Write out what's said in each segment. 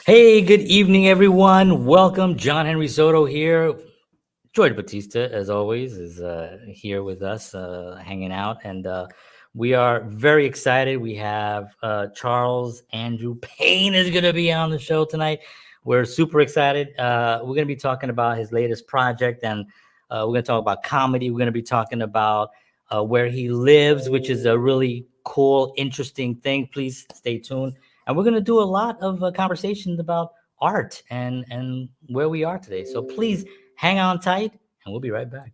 Hey, good evening, everyone. Welcome. John Henry Soto here. George Batista, as always, is here with us, hanging out. And we are very excited. We have Charles Andrew Payne is going to be on the show tonight. We're super excited. We're going to be talking about his latest project, and we're going to talk about comedy. We're going to be talking about where he lives, which is a really cool, interesting thing. Please stay tuned. And we're going to do a lot of conversations about art and where we are today. So please hang on tight, and we'll be right back.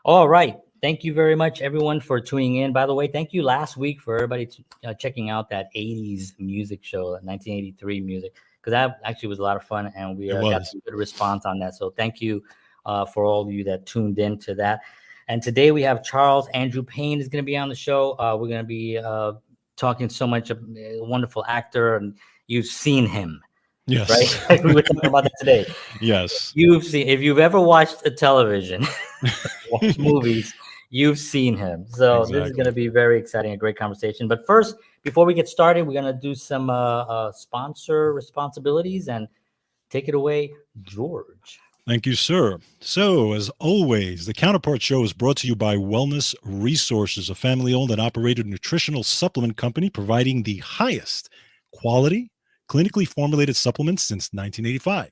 All right. Thank you very much, everyone, for tuning in. By the way, thank you last week for everybody checking out that 80s music show, 1983 music, because that actually was a lot of fun, and we got some good response on that. So thank you for all of you that tuned in to that. And today we have Charles Andrew Payne is going to be on the show. We're going to be talking so much, a wonderful actor, and you've seen him. Yes. Right? We were talking about that today. Yes. If you've ever watched a television, watched movies, you've seen him. So Exactly. This is going to be very exciting, a great conversation. But first, before we get started, we're going to do some sponsor responsibilities, and take it away, George. Thank you, sir. So, as always, the Counterparts show is brought to you by Wellness Resources, a family-owned and operated nutritional supplement company providing the highest quality, clinically formulated supplements since 1985.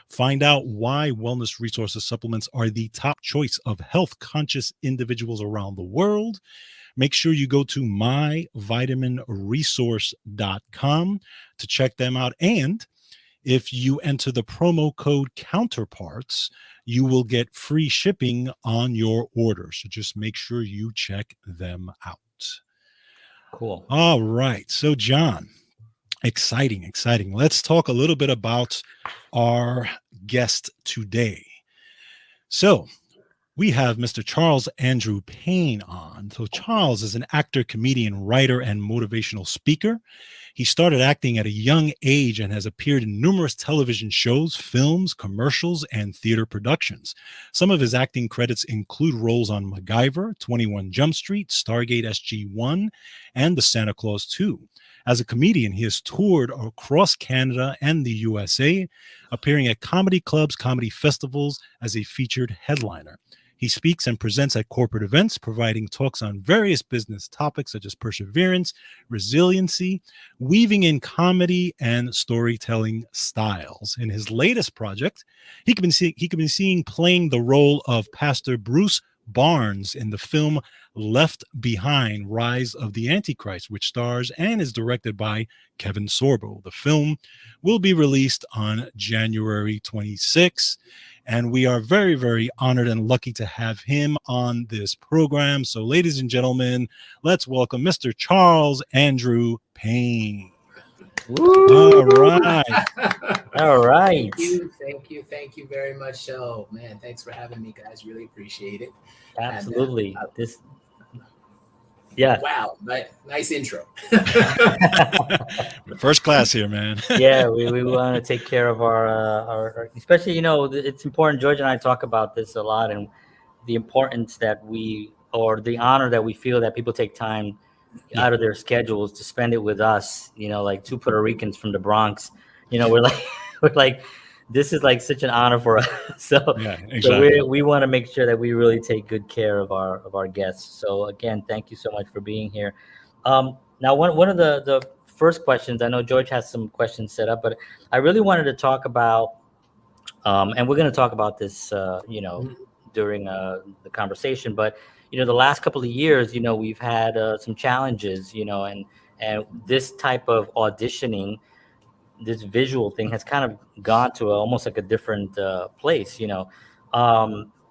Find out why Wellness Resources supplements are the top choice of health-conscious individuals around the world. Make sure you go to myvitaminresource.com to check them out. And if you enter the promo code Counterparts, you will get free shipping on your order. So just make sure you check them out. Cool. All right. So, John, exciting. Let's talk a little bit about our guest today. So, we have Mr. Charles Andrew Payne on. So Charles is an actor, comedian, writer, and motivational speaker. He started acting at a young age and has appeared in numerous television shows, films, commercials, and theater productions. Some of his acting credits include roles on MacGyver, 21 Jump Street, Stargate SG-1, and The Santa Claus 2. As a comedian, he has toured across Canada and the USA, appearing at comedy clubs, comedy festivals as a featured headliner. He speaks and presents at corporate events, providing talks on various business topics such as perseverance, resiliency, weaving in comedy and storytelling styles. In his latest project, he can be seen playing the role of Pastor Bruce Barnes in the film Left Behind, Rise of the Antichrist, which stars and is directed by Kevin Sorbo. The film will be released on January 26th, and we are very, very honored and lucky to have him on this program. So, ladies and gentlemen, let's welcome Mr. Charles Andrew Payne. Woo! All right. All right. Thank you very much. So, man, thanks for having me, guys. Really appreciate it. Absolutely. And, yeah. Wow, nice intro. First class here, man. Yeah, we want to take care of our, especially, it's important. George and I talk about this a lot, and the importance that or the honor that we feel that people take time out of their schedules to spend it with us, like two Puerto Ricans from the Bronx. We're like, this is like such an honor for us. So, yeah, exactly. So we want to make sure that we really take good care of our guests. So again, thank you so much for being here. Now, one of the first questions, I know George has some questions set up, but I really wanted to talk about, and we're going to talk about this, during the conversation, but the last couple of years, we've had some challenges, and this type of auditioning, this visual thing has kind of gone to almost like a different place, I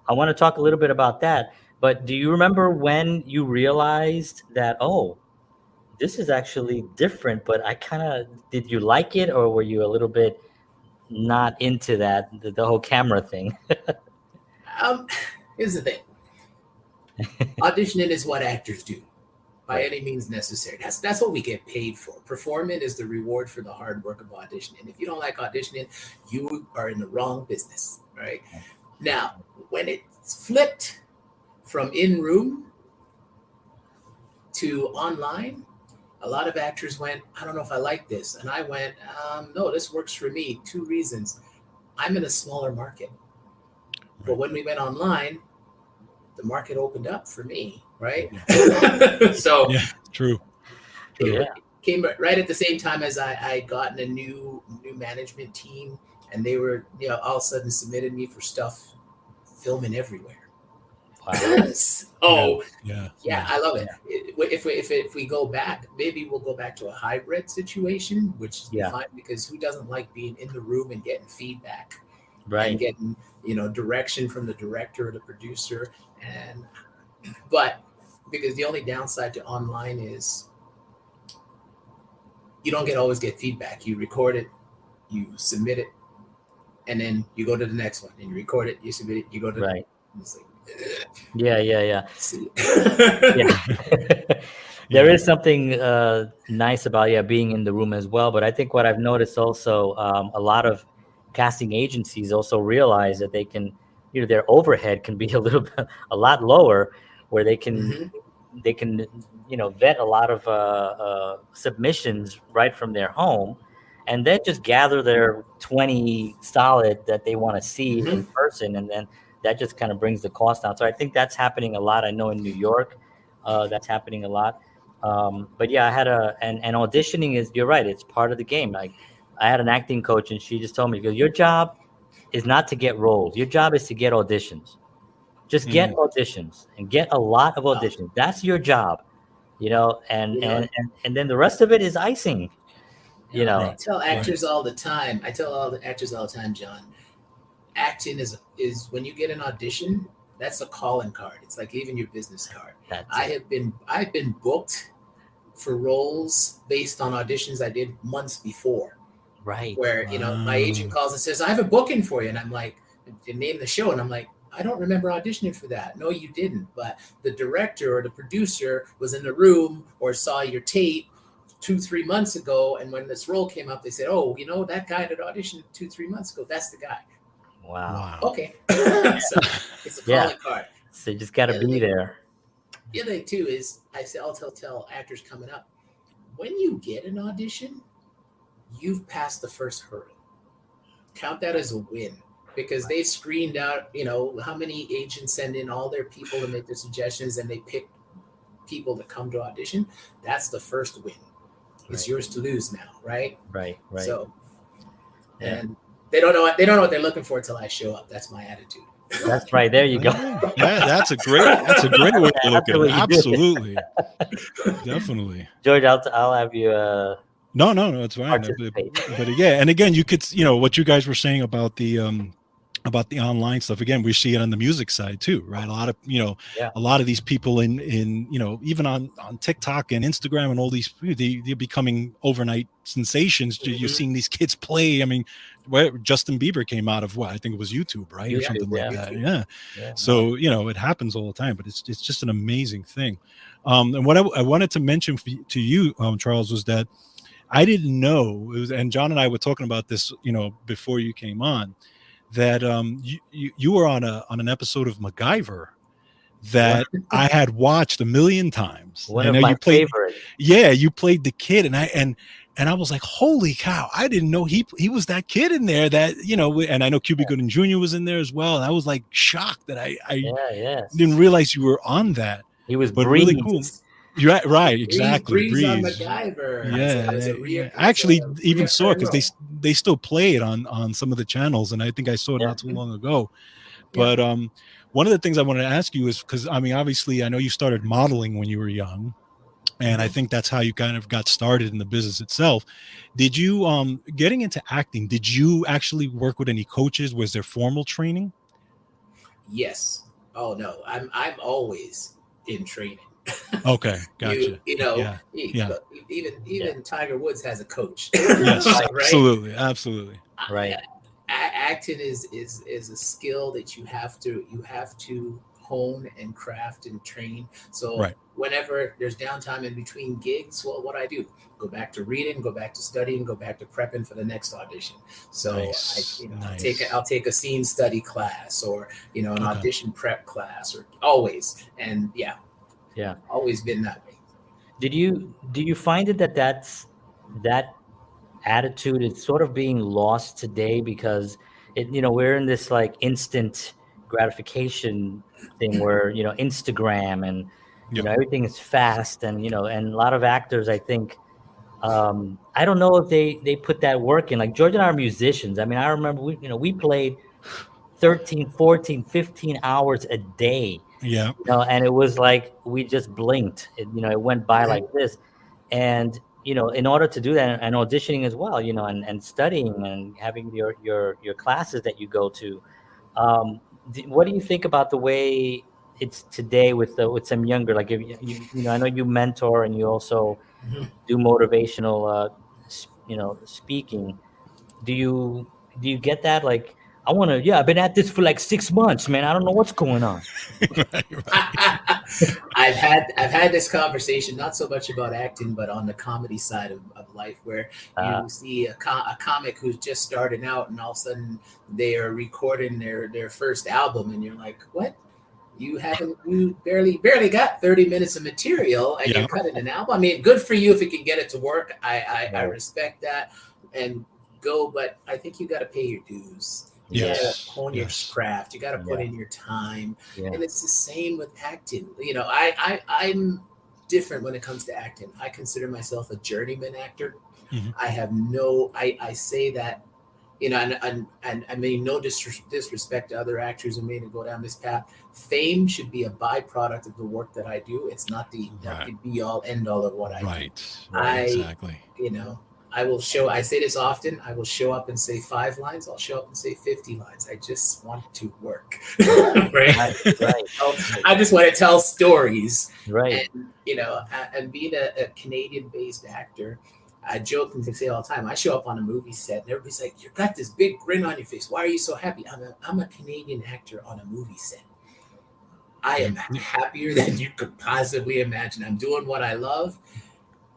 want to talk a little bit about that. But do you remember when you realized that, oh, this is actually different, but did you like it, or were you a little bit not into that, the whole camera thing? Here's the thing. Auditioning is what actors do. by any means necessary. That's what we get paid for. Performing is the reward for the hard work of auditioning. If you don't like auditioning, you are in the wrong business, right? Now, when it's flipped from in room to online, a lot of actors went, I don't know if I like this. And I went, no, this works for me. 2 reasons. I'm in a smaller market. But when we went online, the market opened up for me, right? Yeah. So yeah, true. it came right at the same time as I gotten a new management team, and they were, all of a sudden submitted me for stuff filming everywhere. Wow. So yeah, I love it. If we go back, maybe we'll go back to a hybrid situation, which is fine, because who doesn't like being in the room and getting feedback, and getting direction from the director or the producer, but because the only downside to online is you don't always get feedback. You record it, you submit it, and then you go to the next one, and you record it, you submit it, you go to the next one. Yeah. See. There is something nice about being in the room as well. But I think what I've noticed also, a lot of casting agencies also realize that they can, their overhead can be a lot lower, where they can vet a lot of submissions right from their home, and then just gather their 20 solid that they want to see in person, and then that just kind of brings the cost down. So I think that's happening a lot. I know in New York, that's happening a lot. But I had and auditioning is, you're right, it's part of the game. Like, I had an acting coach, and she just told me, your job is not to get roles. Your job is to get auditions. Just get auditions, and get a lot of auditions. That's your job, and then the rest of it is icing. I tell actors all the time. John, acting is when you get an audition, that's a calling card. It's like leaving your business card. I've been booked for roles based on auditions I did months before. Right. Where my agent calls and says, I have a booking for you, and I'm like, to name the show, and I'm like, I don't remember auditioning for that. No, you didn't. But the director or the producer was in the room or saw your tape 2-3 months ago, and when this role came up, they said, oh, that guy that auditioned 2-3 months ago, that's the guy. Wow. Okay. So it's a calling card. So you just got to be there. The other thing too is I'll tell actors coming up, when you get an audition, you've passed the first hurdle. Count that as a win, because they've screened out, how many agents send in all their people to make their suggestions, and they pick people to come to audition. That's the first win. It's yours to lose now, right? Right. So, and they don't know what they're looking for until I show up. That's my attitude. That's right. There you go. That's a great way to look at it. Absolutely. Definitely. George, I'll have you No, it's fine. But and again, you could, what you guys were saying about the online stuff. Again, we see it on the music side too, right? A lot of, a lot of these people in even on TikTok and Instagram and all these, they're becoming overnight sensations. You're seeing these kids play. I mean, where Justin Bieber came out of, what, I think it was YouTube, right? Or something like that. Yeah. So, it happens all the time, but it's just an amazing thing. And what I wanted to mention to you, Charles, was that I didn't know, and John and I were talking about this, before you came on, that you were on an episode of MacGyver that I had watched a million times. One of my favorites. Yeah, you played the kid, and I was like, holy cow! I didn't know he was that kid in there. That and I know Cuba Gooding Jr. was in there as well. And I was like shocked that I didn't realize you were on that. He was really cool. You're right, exactly. Breeze on MacGyver. Yeah. I actually even saw it because they still play it on some of the channels, and I think I saw it not too long ago. But one of the things I wanted to ask you is, because I mean, obviously, I know you started modeling when you were young, and I think that's how you kind of got started in the business itself. Did you getting into acting? Did you actually work with any coaches? Was there formal training? Yes. Oh no, I'm always in training. Okay, gotcha. Even Tiger Woods has a coach. Yes, right? Absolutely. Right. Acting is a skill that you have to hone and craft and train. So Right. whenever there's downtime in between gigs, well, what I do, go back to reading, go back to studying, go back to prepping for the next audition. So Nice. I'll Nice. take a scene study class, or an Okay. audition prep class, or always. And yeah, Yeah. always been that way. Do you find it that that attitude is sort of being lost today because we're in this like instant gratification thing where Instagram and Yeah. everything is fast, and and a lot of actors, I think, I don't know if they put that work in. Like George and I are musicians. I mean, I remember we played 13, 14, 15 hours a day, Yeah. and it was like we just blinked. It went by like this. And in order to do that, and auditioning as well, and studying and having your classes that you go to, what do you think about the way it's today with some younger, like, if I know you mentor and you also Mhm. do motivational speaking. Do you get that, like, I want to, yeah, I've been at this for like 6 months, man, I don't know what's going on. Right. Right. I've had this conversation, not so much about acting, but on the comedy side of life, where uh, you see a comic who's just starting out, and all of a sudden they are recording their first album, and you're like, what? You barely got 30 minutes of material, and you're Yeah. cutting an album. I mean, good for you if you can get it to work. I Right. respect that, and go, but I think you got to pay your dues. You got to Yes. hone your Yes. craft. You got to put Yeah. in your time, Yeah. and it's the same with acting. I'm different when it comes to acting. I consider myself a journeyman actor. Mhm. I have no. I say that, and I mean, no disrespect to other actors who may go down this path. Fame should be a byproduct of the work that I do. It's not the Right. be all end all of what I do. Right. I, Exactly. I will show. I say this often. I will show up and say 5 lines. I'll show up and say 50 lines. I just want to work, right? Right. I just want to tell stories, Right. and and being a Canadian-based actor, I joke and say all the time. I show up on a movie set, and everybody's like, "You got this big grin on your face. Why are you so happy?" I'm a Canadian actor on a movie set. I am happier than you could possibly imagine. I'm doing what I love,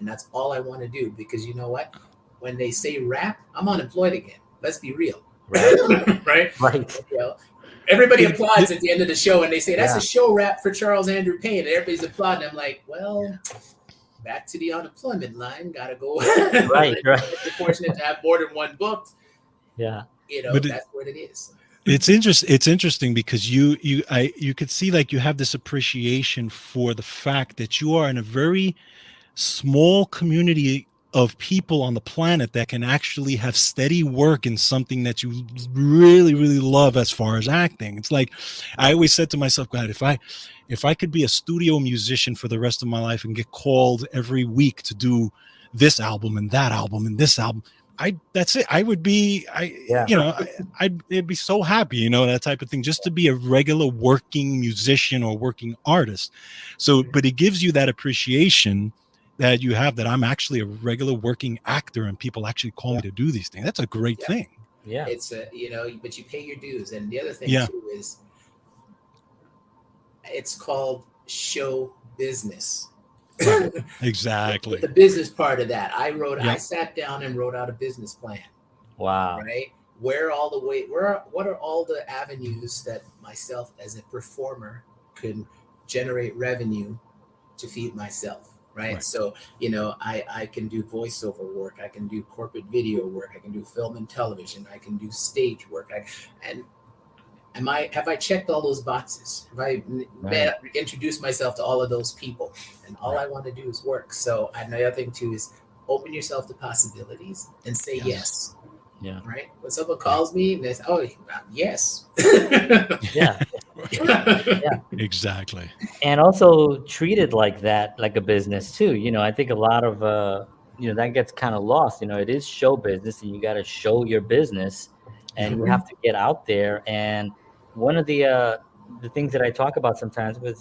and that's all I want to do. Because you know what? When they say rap, I'm unemployed again. Let's be real, Right. right? Right. Everybody It- applauds at the end of the show, and they say that's Yeah. a show rap for Charles Andrew Payne, and everybody's applauding. I'm like, well, back to the unemployment line. Gotta go. Right. Right. If you're fortunate to have more than one booked, Yeah. But that's what it is. it's interesting because you could see, like, you have this appreciation for the fact that you are in a very small community of people on the planet that can actually have steady work in something that you really, really love, as far as acting. It's like, I always said to myself, God, if I could be a studio musician for the rest of my life and get called every week to do this album and that album and this album, that's it. I would be, Yeah. I'd be so happy, that type of thing, just to be a regular working musician or working artist. So, but it gives you that appreciation that you have, that I'm actually a regular working actor and people actually call me to do these things. That's a great Yeah. thing. Yeah. It's but you pay your dues, and the other thing Yeah. too is it's called show business. Exactly. The business part of that, I Yep. sat down and wrote out a business plan. Wow. Right? What are all the avenues that myself as a performer could generate revenue to feed myself? Right. So, I can do voiceover work. I can do corporate video work. I can do film and television. I can do stage work. Have I checked all those boxes? Have I Right. introduced myself to all of those people? And all Right. I want to do is work. So, and the other thing too is open yourself to possibilities and say yes. Yeah. Right. When someone calls me and they say, "Oh, yes." Yeah. Exactly. And also treated like that, like a business too. I think a lot of that gets kind of lost. It is show business, and you got to show your business, and you have to get out there. And one of the things that I talk about sometimes was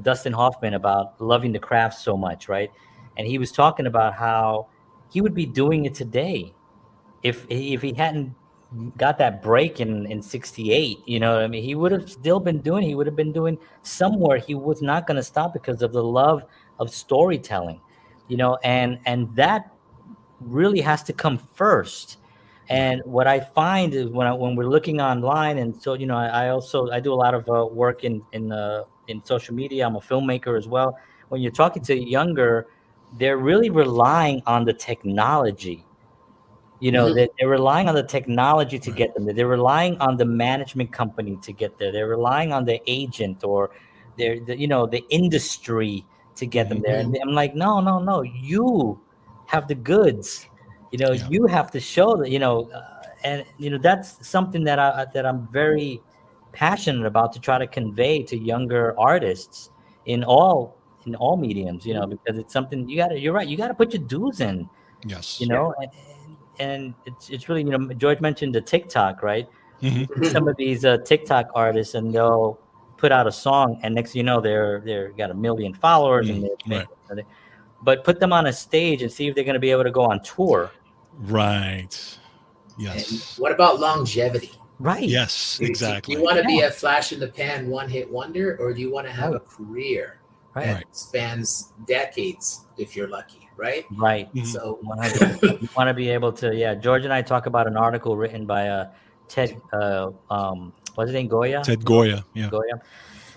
Dustin Hoffman, about loving the craft so much, right? And he was talking about how he would be doing it today if he hadn't got that break in '68. You know what I mean? He would have still been doing. He would have been doing somewhere. He was not going to stop because of the love of storytelling. You know, and that really has to come first. Right. And what I find is when we're looking online, and so you know, I also I do a lot of work in social media. I'm a filmmaker as well. When you're talking to younger, they're really relying on the technology. You know, Mhm. they're relying on the technology to Right. get them there. They're relying on the management company to get there. They're relying on the agent or you know, the industry to get them Hmm. there. And Mhm. I'm like, no, no, no. You have the goods. You know, Yeah. you have to show that. You know, and you know that's something that I'm very passionate about to try to convey to younger artists in all mediums. You know, because it's something you got to. You're right. You got to put your dues in. You Yes. Yeah. know, and it's really, you know, George mentioned the TikTok, right? You Hmm. see some Mhm. of these TikTok artists, and they'll put out a song, and next thing you know, they're got a million followers, and they're Right. famous. But put them on a stage and see if they're going to be able to go on tour. Right. And Yes. what about longevity? Right, Yes. Do you Exactly. want to be yeah, a flash in the pan, one hit wonder, or do you want to have right, a career right, that Right. spans decades if you're lucky, right? right. Hmm. So, 100%. You want to be able to, yeah. George and I talk about an article written by Ted, what's his name, Goya? Ted He wrote Goya. Yeah. Goya.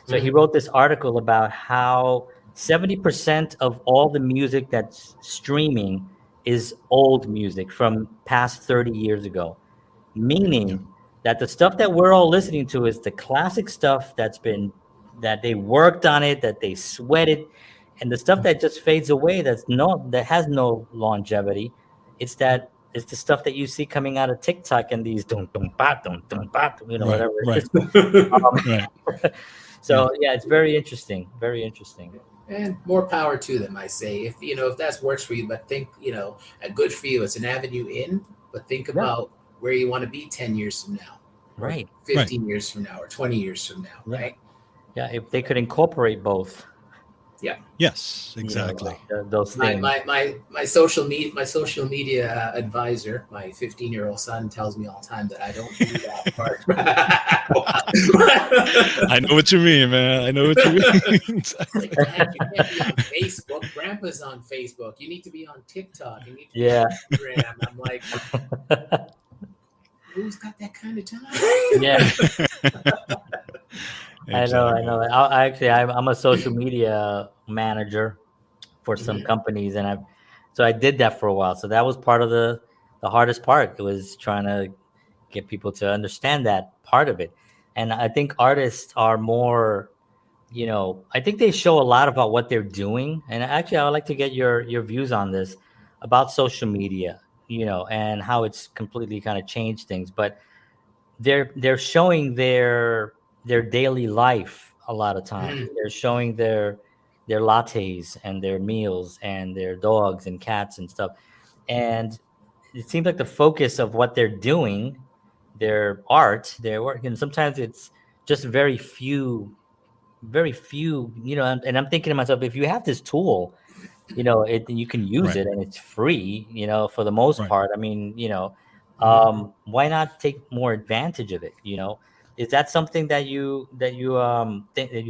So he Mhm. wrote this article about how 70% of all the music that's streaming is old music from past 30 years ago, Yeah. meaning that the stuff that we're all listening to is the classic stuff that they worked on it, that they sweated, and the stuff that just fades away that has no longevity. It's the stuff that you see coming out of TikTok and these dum dum ba, you know, Right. whatever it Right. is. Um, Right. Yeah. so yeah, it's very interesting. Very interesting. and more power to them, I say. If you know if that works for you, but think a good for you. It's an avenue in, but think Yeah. about where you want to be 10 years from now, or Right. Right. 15 years from now, or 20 years from now, Yeah. right? Yeah. If they could incorporate both, Yeah. Yes. you know, Exactly. those my things. my my my social media advisor, my 15-year-old son, tells me all the time that I don't do that part. I know what you mean, man. I know what you mean. It's like, Dad, you can't be on Facebook. Grandpa's on Facebook. You need to be on TikTok. You need to be Yeah. on Instagram. I'm like, who's got that kind of time? Yeah. I know. I Exactly. know. I'm a social media manager for some Mhm. companies, and I did that for a while. So that was part of the hardest part. It was trying to get people to understand that part of it. And I think artists are more, you know, I think they show a lot about what they're doing. And actually, I would like to get your views on this about social media, you know, and how it's completely kind of changed things. But they're showing their daily life a lot of times. Mhm. They're showing their lattes and their meals and their dogs and cats and stuff. And it seems like the focus of what they're doing, their art, their work, and sometimes it's just very few, you know, and I'm thinking to myself, if you have this tool, you know, you can use Right. it and it's free, you know, for the most Right. part. I mean, you know, Mhm. why not take more advantage of it? You know, is that something that you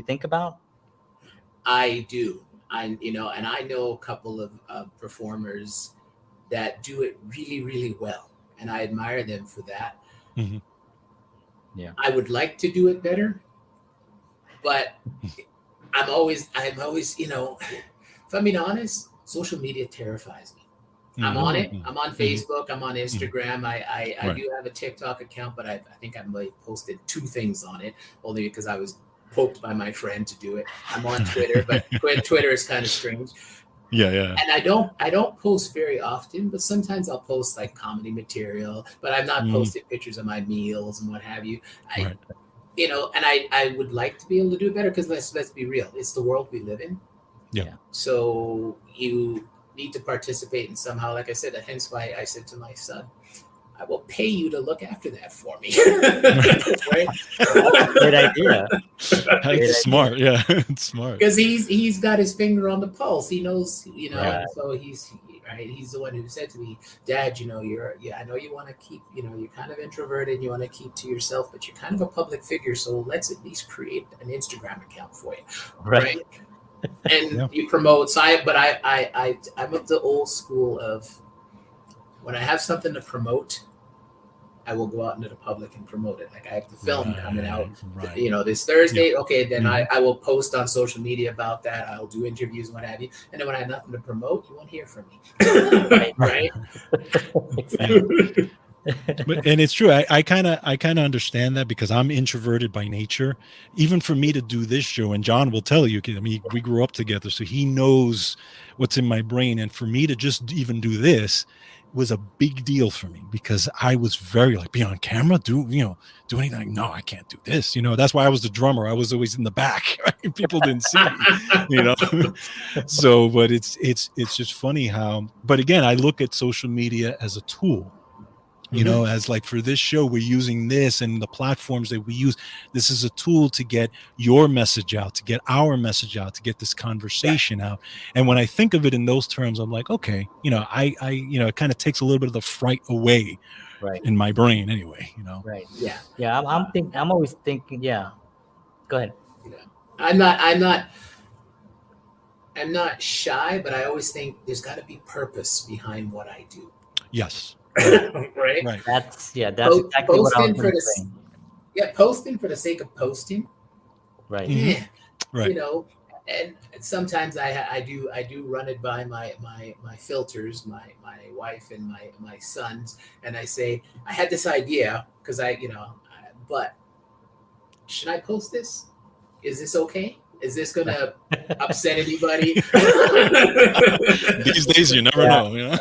think about? I do. And I know a couple of performers that do it really, really well, and I admire them for that. Hmm. Yeah. I would like to do it better, but I'm always, if I'm being honest, social media terrifies me. I'm Hmm. on it. Mm, I'm on Hmm. Facebook. I'm on Hmm. Instagram. I Right. do have a TikTok account, but I think I might have posted two things on it, only because I was poked by my friend to do it. I'm on Twitter, but Twitter is kind of strange. Yeah. Yeah. And I don't post very often, but sometimes I'll post like comedy material, but I've not Mm. posted pictures of my meals and what have you. I Right. and I would like to be able to do it better, because let's be real, it's the world we live in. Yeah. yeah. So you need to participate in somehow. Like I said, hence why I said to my son, I will pay you to look after that for me. Right? Great idea. Great That's idea. smart. Yeah. It's smart. Because he's got his finger on the pulse. He knows, Right. and so he's right? He's the one who said to me, Dad, I know you want to keep, you're kind of introverted, you want to keep to yourself, but you're kind of a public figure, so let's at least create an Instagram account for you, Right. right? And Yeah. you promote. So I'm of the old school of, when I have something to promote, I will go out into the public and promote it. Like I have the film coming out, Right. this Thursday. Yeah. Okay, then Mhm. I will post on social media about that. I'll do interviews and what have you. And then when I have nothing to promote, you won't hear from me. Right? Exactly. And it's true. I kind of understand that, because I'm introverted by nature. Even for me to do this show, and John will tell you, I mean, we grew up together, so he knows what's in my brain. And for me to just even do this was a big deal for me, because I was very like, be on camera, do anything. Like, no, I can't do this. That's why I was the drummer. I was always in the back. People didn't see me. So, but it's just funny how. But again, I look at social media as a tool. As like, for this show, we're using this and the platforms that we use. This is a tool to get your message out, to get our message out, to get this conversation out. And when I think of it in those terms, I'm like, okay, it kind of takes a little bit of the fright away, Right. in my brain anyway, Right. Yeah. Yeah. I'm always thinking, yeah. Go ahead. I'm not shy, but I always think there's got to be purpose behind what I do. Yes. Right. That's exactly what I was going to say. Yeah, posting for the sake of posting. Right. Yeah. Right. And sometimes I do run it by my filters, my wife and my sons, and I say, I had this idea because but should I post this? Is this okay? Is this gonna upset anybody? These days, you never know. Yeah,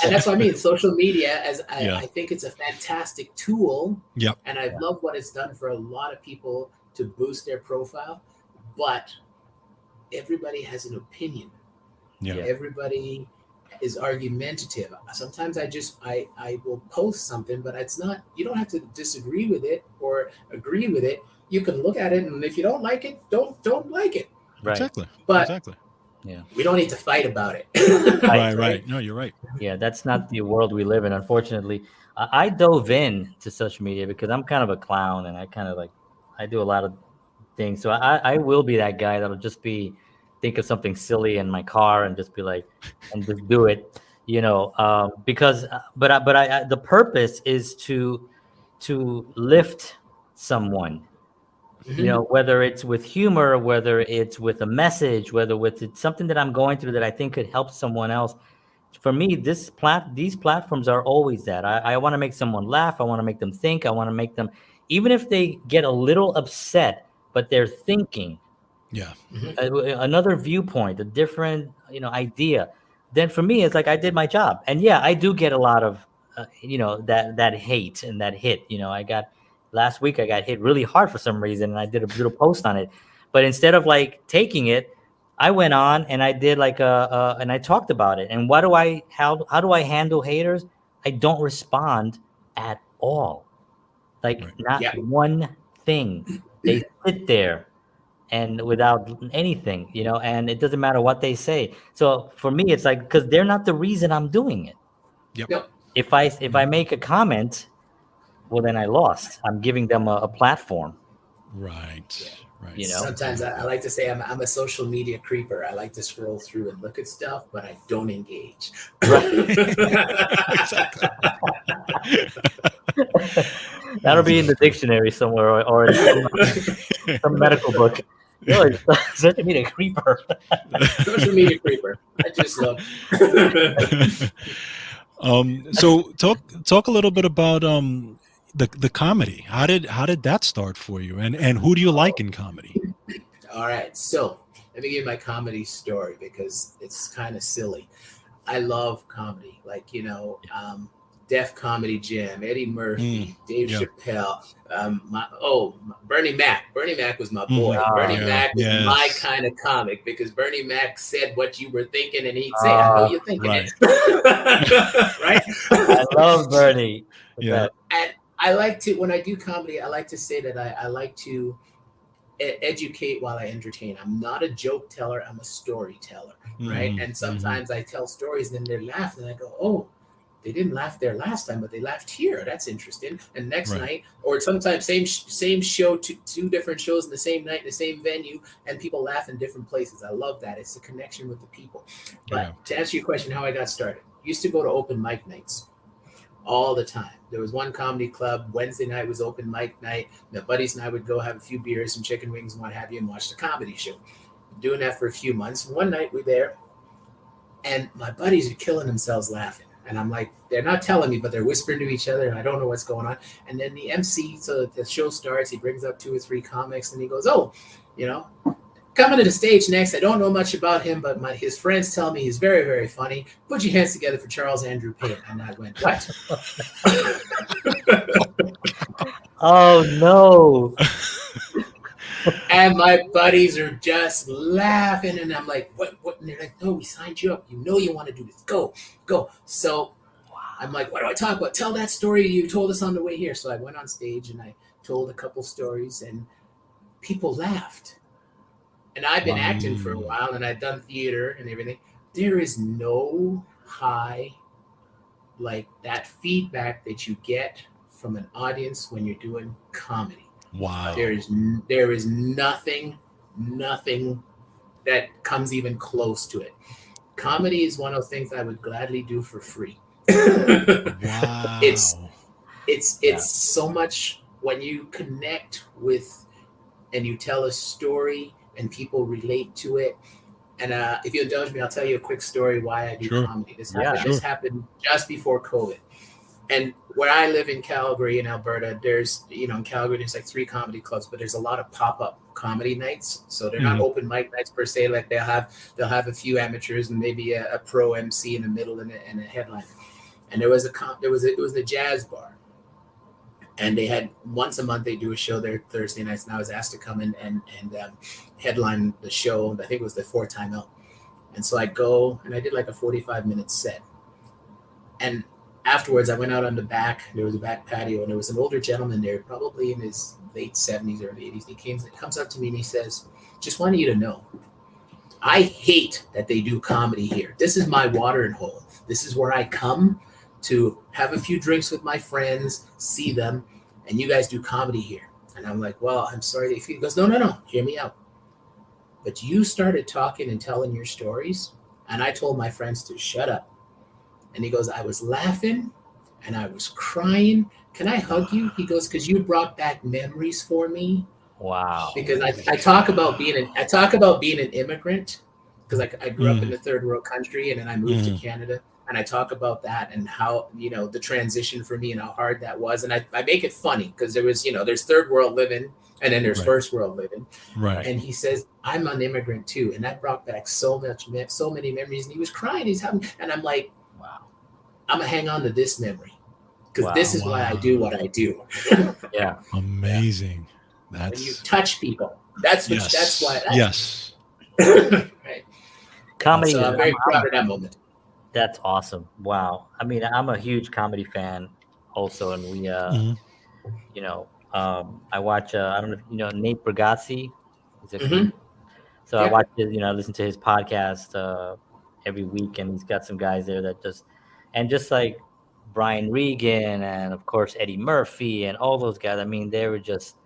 and that's what I mean. Social media, I think it's a fantastic tool. Yep. And I love what it's done for a lot of people to boost their profile. But everybody has an opinion. Yeah. Everybody is argumentative. Sometimes I will post something, but it's not. You don't have to disagree with it or agree with it. You can look at it, and if you don't like it, don't like it. Right. Exactly. But exactly. Yeah. We don't need to fight about it. Right. No, you're right. Yeah, that's not the world we live in, unfortunately. I dove in to social media because I'm kind of a clown, and I do a lot of things. So I will be that guy that'll just think of something silly in my car and just be like, and just do it, because, but the purpose is to lift someone. Whether it's with humor, whether it's with a message, whether it's something that I'm going through that I think could help someone else. For me, these platforms are always that. I want to make someone laugh. I want to make them think. I want to make them, even if they get a little upset, but they're thinking. Yeah. Another viewpoint, a different, idea. Then for me, it's like I did my job. And yeah, I do get a lot of, that hate and that hit. Last week I got hit really hard for some reason, and I did a little post on it. But instead of like taking it, I went on and I did and I talked about it. And how do I handle haters? I don't respond at all. Not one thing. They sit there and without anything, and it doesn't matter what they say. So for me, it's like, because they're not the reason I'm doing it. Yep. If I make a comment, well, then I lost. I'm giving them a platform. Right. Sometimes I like to say I'm a social media creeper. I like to scroll through and look at stuff, but I don't engage. Exactly. That'll be in the dictionary somewhere, or in some medical book. Social media creeper. Social media creeper. I just look. So talk a little bit about the comedy. How did that start for you, and who do you like in comedy? All right, so let me give you my comedy story because it's kind of silly. I love comedy, Def Comedy Jam, Eddie Murphy, Dave Chappelle, Bernie Mac. Bernie Mac was my boy. Bernie Mac was my kind of comic because Bernie Mac said what you were thinking, and he'd say, "I know you're thinking it." Right? I love Bernie. Yeah. And I like to, when I do comedy, I like to say that I like to educate while I entertain. I'm not a joke teller. I'm a storyteller, right? And sometimes I tell stories, and then they're laughing, and I go, "Oh, they didn't laugh there last time, but they laughed here. That's interesting." And next night, or sometimes same show, two different shows in the same night, in the same venue, and people laugh in different places. I love that. It's the connection with the people. But to answer your question, how I got started, used to go to open mic nights all the time. There was one comedy club. Wednesday night was open mic night. My buddies and I would go have a few beers, some chicken wings, and what have you, and watch the comedy show. Doing that for a few months. One night we're there, and my buddies are killing themselves laughing. And I'm like, they're not telling me, but they're whispering to each other, and I don't know what's going on. And then the MC, so the show starts, he brings up 2 or 3 comics, and he goes, "Oh, coming to the stage next, I don't know much about him, but his friends tell me he's very, very funny. Put your hands together for Charles Andrew Payne." And I went, "What?" Oh, no. And my buddies are just laughing, and I'm like, "What? And they're like, "No, we signed you up. You want to do this. Go." So I'm like, "What do I talk about? Tell that story you told us on the way here." So I went on stage, and I told a couple stories, and people laughed. And I've been acting for a while, and I've done theater and everything. There is no high like that feedback that you get from an audience when you're doing comedy. Wow. There is nothing that comes even close to it. Comedy is one of those things I would gladly do for free. Wow. It's so much when you connect with and you tell a story and people relate to it. And if you indulge me, I'll tell you a quick story why I do comedy. This happened just before COVID. And where I live in Calgary, in Alberta, there's, in Calgary, there's like 3 comedy clubs, but there's a lot of pop-up comedy nights. So they're not open mic nights per se. Like they'll have a few amateurs and maybe a pro MC in the middle and a headliner. And it was a jazz bar. And they had once a month they do a show there Thursday nights, and I was asked to come in and headline the show. I think it was the 4th time out. And so I go and I did like a 45-minute set. And afterwards, I went out on the back. There was a back patio, and there was an older gentleman there, probably in his late 70s, early 80s. He comes up to me and he says, "Just wanted you to know, I hate that they do comedy here. This is my watering hole. This is where I come to have a few drinks with my friends, see them, and you guys do comedy here." And I'm like, "Well, I'm sorry." He goes, No, hear me out. But you started talking and telling your stories, and I told my friends to shut up. And he goes, "I was laughing and I was crying. Can I hug you?" He goes, "Because you brought back memories for me." Wow. Because I talk about being an immigrant, because I grew up in the 3rd world country, and then I moved to Canada. And I talk about that and how, the transition for me and how hard that was. And I make it funny because there was, there's 3rd world living and then there's 1st world living. Right. And he says, "I'm an immigrant too." And that brought back so many memories. And he was crying. And I'm like, wow, I'm going to hang on to this memory because this is why I do what I do. Yeah. Amazing. When you touch people, that's why. Yes. Right. Comedy. So I'm very proud of that moment. That's awesome. Wow. I mean, I'm a huge comedy fan also. And we, I watch, I don't know if you know, Nate Bargatze. So I watch his, I listen to his podcast every week, and he's got some guys there that just like Brian Regan and of course Eddie Murphy and all those guys. I mean, they were just,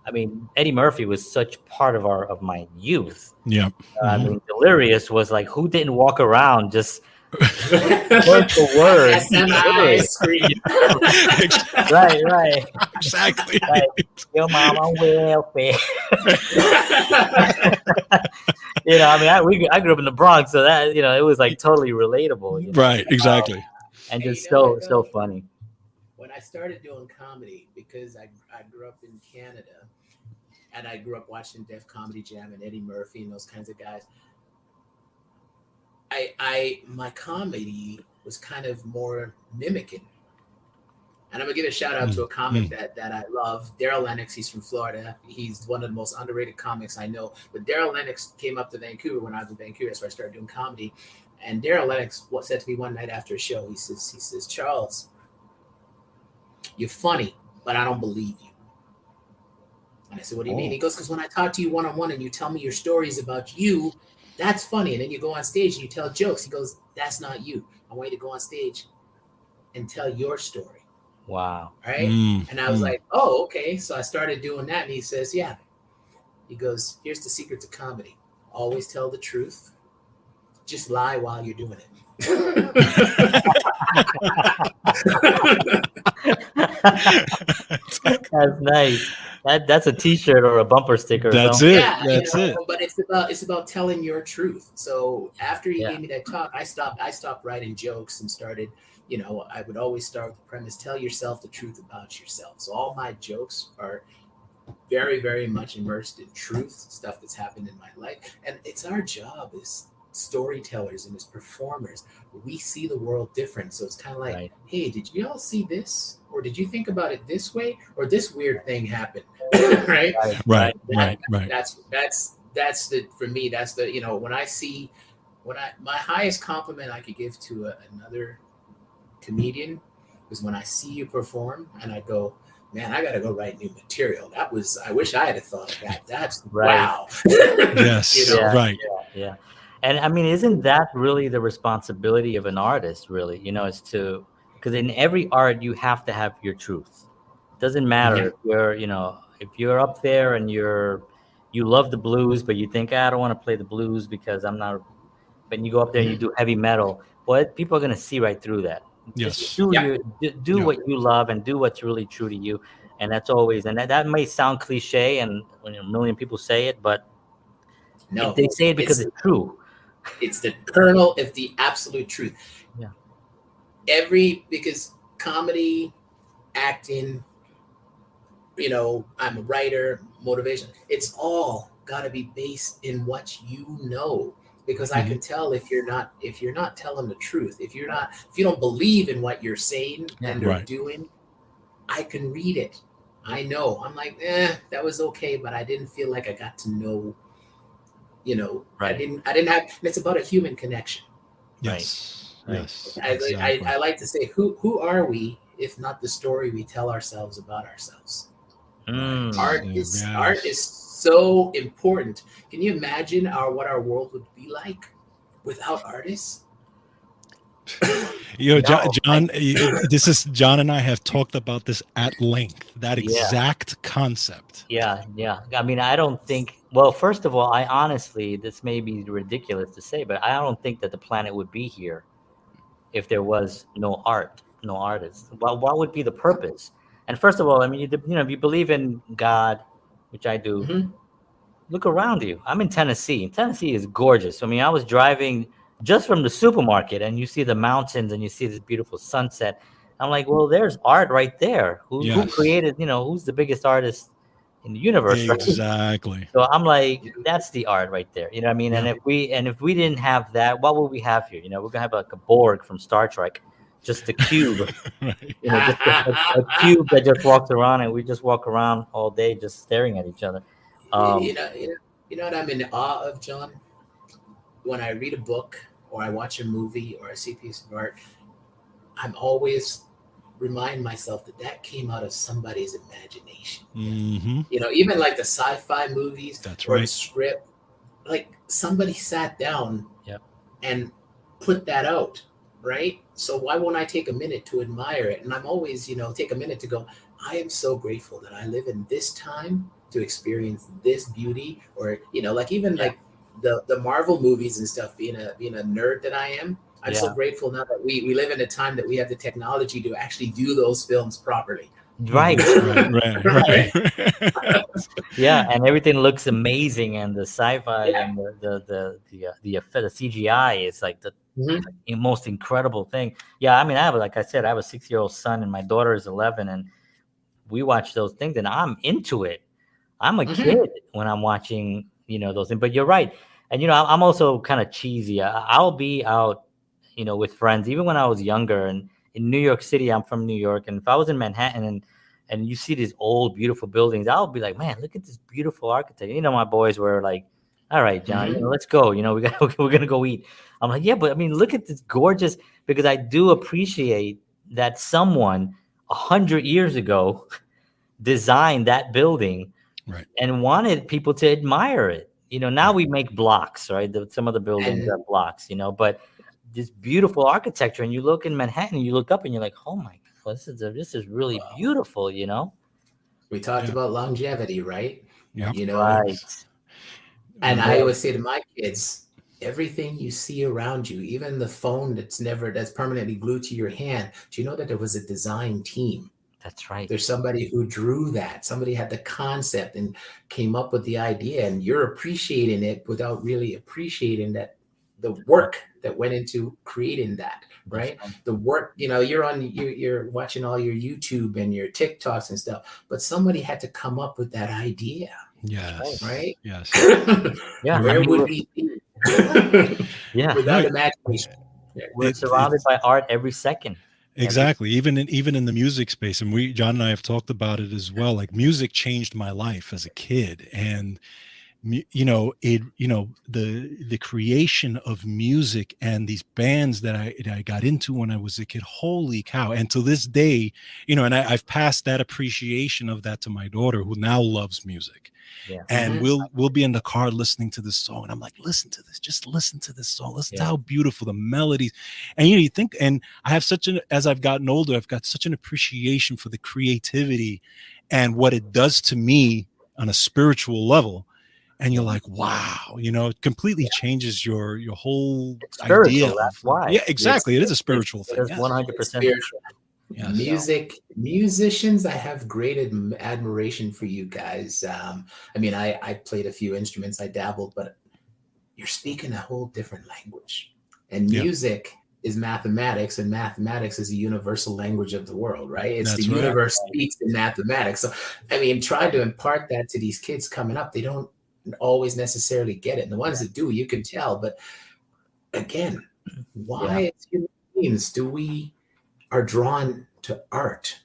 Eddie Murphy was such part of my youth. Yeah. I mean, Delirious was like, who didn't walk around just word for word? Right. Exactly. Like, "Yo, mom, I'm welfare." I grew up in the Bronx, so that it was like totally relatable. Right. Exactly. And just so funny. When I started doing comedy, because I grew up in Canada, and I grew up watching Def Comedy Jam and Eddie Murphy and those kinds of guys, my comedy was kind of more mimicking. And I'm gonna give a shout out to a comic that I love, Daryl Lennox. He's from Florida. He's one of the most underrated comics I know. But Daryl Lennox came up to Vancouver when I was in Vancouver, so I started doing comedy. And Daryl Lennox said to me one night after a show, he says, "Charles, you're funny, but I don't believe you." And I said, what do you mean? Oh. He goes, because when I talk to you one-on-one and you tell me your stories about you, that's funny. And then you go on stage and you tell jokes. He goes, that's not you. I want you to go on stage and tell your story. Wow. Right. And I was like, oh, okay. So I started doing that. And he says, yeah. He goes, here's the secret to comedy. Always tell the truth. Just lie while you're doing it. That's nice. That's a T-shirt or a bumper sticker or That's something. it. Yeah, That's it. but it's about telling your truth. So after he Yeah. gave me that talk, I stopped writing jokes and started, I would always start with the premise: tell yourself the truth about yourself. So all my jokes are very, very much immersed in truth, stuff that's happened in my life. And it's our job as storytellers and as performers. We see the world different. So it's kind of like, Right. hey, did you all see this? Or did you think about it this way? Or this weird thing happened? Right? Right. That- Right. that's the for me, that's the my highest compliment I could give to another comedian is when I see you perform and I go, man, I gotta go write new material. I wish I had thought of that. That's Right. wow. Yes. Yeah. Right. Yeah. And I mean, isn't that really the responsibility of an artist, really? Is because in every art, you have to have your truth. Doesn't matter if you're up there and you love the blues, but you think, I don't want to play the blues because I'm not, but you go up there and you do heavy metal. Well, people are going to see right through that. Just Yes. do Yeah. do Yeah. what you love and do what's really true to you. And that's always, and that may sound cliche and when a million people say it, but No, they say it because it's true. it's the kernel of the absolute truth. Yeah. Because comedy, acting, I'm a writer, motivation. It's all got to be based in what you know. Because I can tell if you're not telling the truth, if you don't believe in what you're saying and or Right. doing, I can read it. I know. I'm like, that was okay, but I didn't feel like I got to know. Right. I didn't have. It's about a human connection. Yes. Right. Yes. I Exactly. like to say, who are we if not the story we tell ourselves about ourselves? Mm. Art Yes. is so important. Can you imagine what our world would be like without artists? John, No, John, this is John and I have talked about this at length. That Yeah. exact concept. Yeah. I mean, I don't think. Well, first of all, I honestly, this may be ridiculous to say, but I don't think that the planet would be here if there was no art, no artists. Well, what would be the purpose? And first of all, I mean, if you believe in God, which I do, Mm-hmm. look around you. I'm in Tennessee. Tennessee is gorgeous. I mean, I was driving just from the supermarket and you see the mountains and you see this beautiful sunset. I'm like, well, there's art right there. Who Yes. created, who's the biggest artist in the universe, right? Exactly. So I'm like, that's the art right there. You know what I mean? Yeah. And if we didn't have that, what would we have here? We're gonna have like a Borg from Star Trek, just a cube. Right. Just a cube that just walks around and we just walk around all day just staring at each other. you know, you know, you know what I'm in awe of, John? When I read a book or I watch a movie or I see a piece of art, I'm always remind myself that came out of somebody's imagination. Mm-hmm. Even like the sci-fi movies That's or the right. script, like somebody sat down Yep. and put that out, right? So why won't I take a minute to admire it? And I'm always, take a minute to go, I am so grateful that I live in this time to experience this beauty, or like even like the Marvel movies and stuff. Being a nerd that I am, I'm so Yeah. grateful now that we live in a time that we have the technology to actually do those films properly. Right. Right. Yeah, and everything looks amazing, and the sci-fi Yeah. and the CGI is like the Mhm. most incredible thing. Yeah, I mean, like I said, I have a 6-year-old son, and my daughter is 11, and we watch those things, and I'm into it. I'm a Mhm. kid when I'm watching, those things. But you're right, and I'm also kind of cheesy. I'll be out, with friends, even when I was younger. And in New York City, I'm from New York, and if I was in Manhattan and you see these old beautiful buildings, I'll be like, man, look at this beautiful architecture. My boys were like, all right, John, Mhm. let's go. We're gonna go eat. I'm like, yeah, but I mean, look at this gorgeous, because I do appreciate that someone 100 years ago designed that building Right. and wanted people to admire it. Now we make blocks, right? Some of the buildings And are blocks, but this beautiful architecture, and you look in Manhattan, you look up and you're like, oh my God, this is really beautiful, we talked Yeah. about longevity, right? Yeah. You know, Right. and Right. I always say to my kids, everything you see around you, even the phone that's permanently glued to your hand, do you know that there was a design team? That's right. There's somebody who drew that. Somebody had the concept and came up with the idea, and you're appreciating it without really appreciating that the work that went into creating that, That's right? right. The work, you're watching all your YouTube and your TikToks and stuff, but somebody had to come up with that idea, Yes. right? Yes. Yeah. You're I Where mean, right. would we're, we be yeah, without Right. imagination? Yeah. we're surrounded It's by art every second. Every, exactly, even in the music space, and John and I have talked about it as well. Like, music changed my life as a kid, and the creation of music and these bands that I got into when I was a kid. Holy cow! And to this day, and I've passed that appreciation of that to my daughter, who now loves music. yeah. And Mhm. we'll be in the car listening to this song, and I'm like, listen to this, just listen to this song, listen to Yeah. how beautiful the melodies. And you think, and I have as I've gotten older, I've got such an appreciation for the creativity and what it does to me on a spiritual level. And you're Yeah. like, wow, it completely changes your whole It's idea spiritual. That's of, why. yeah, exactly. It is a spiritual It thing. is Yes. 100% Spiritual. Yes. Musicians, I have great admiration for you guys. I mean, I played a few instruments, I dabbled, but you're speaking a whole different language. And Yeah. music is mathematics, and mathematics is a universal language of the world, right? It's the That's right. universe speaks in mathematics. So, I mean, try to impart that to these kids coming up. They don't always necessarily get it. And the ones that do, you can tell. But again, Yeah. why as human beings do we are drawn to art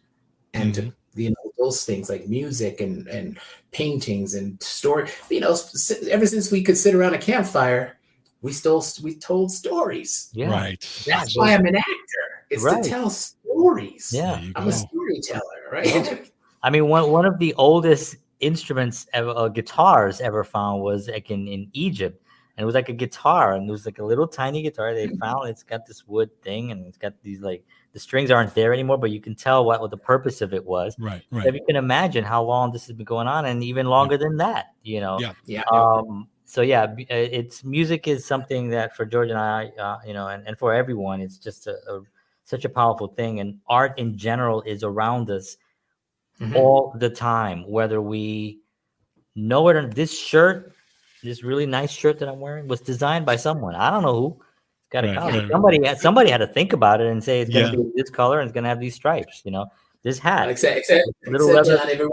and to Mhm. those things like music and paintings and story. Ever since we could sit around a campfire, we told stories. Yeah. Right. Yeah. That's why I'm an actor. It's to Right. tell stories. There Yeah. you I'm a go. storyteller, Yeah. right? I mean, one of the oldest instruments ever, guitars ever found was like in Egypt, and it was like a guitar, and it was like a little tiny guitar they found. It's got this wood thing, and it's got these like the strings aren't there anymore, but you can tell what the purpose of it was. Right. So Right. if you can imagine how long this has been going on, and even longer than that, Yeah. Yeah. So yeah, it's music is something that for George and I, and for everyone, it's just such a powerful thing, and art in general is around us Mhm. all the time, whether we know it or not. This really nice shirt that I'm wearing was designed by someone. I don't know who. It's got a Right. collar. Right. Somebody had to think about it and say it's going to Yeah. be this color and it's going to have these stripes. This hat, little Except leather. John,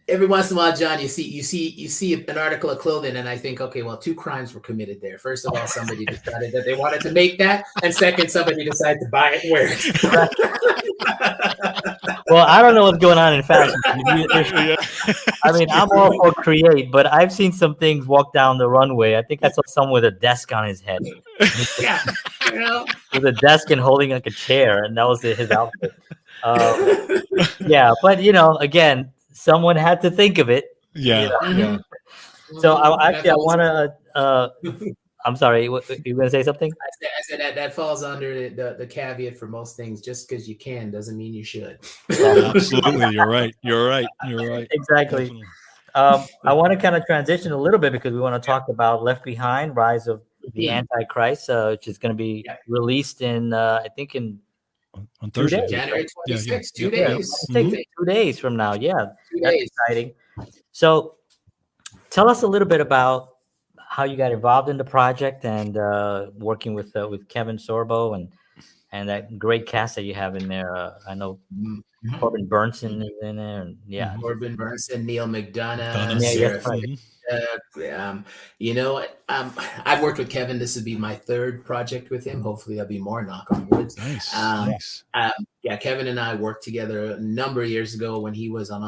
every once in a while, John, you see an article of clothing, and I think, okay, well, two crimes were committed there. First of all, somebody decided that they wanted to make that, and second, somebody decided to buy it and wear it. Well, I don't know what's going on in fashion. Yeah. I mean, I'm all for create, but I've seen some things walk down the runway. I think I saw someone with a desk on his head, Yeah, you know. with a desk and holding like a chair, and that was his outfit. Yeah, but again, someone had to think of it. Yeah. Yeah. So That I falls, want to. I'm sorry, you gonna say something? I said that falls under the caveat for most things. Just because you can doesn't mean you should. Absolutely. You're right. You're right. You're right. Exactly. Definitely. I want to kind of transition a little bit because we want to talk about Left Behind: Rise of the Mhm. Antichrist, which is going to be Yeah. released in I think in On 2 Thursday. days. January Yeah. 26th, Yeah. 2 days. I think 2 days from now. Yeah, 2 that's days. exciting. So, tell us a little bit about how you got involved in the project and working with Kevin Sorbo and that great cast that you have in there. I know Mhm. Corbin Burnson is in there, and yeah, Mhm. Corbin Burnson, Neil McDonough, Donna. yeah, Sarah that's right. Mhm. You know what? I've worked with Kevin. This would be my third project with him. Hopefully, there'll be more. Knock on wood. Nice. Um, Nice. Yeah, Kevin and I worked together a number of years ago when he was on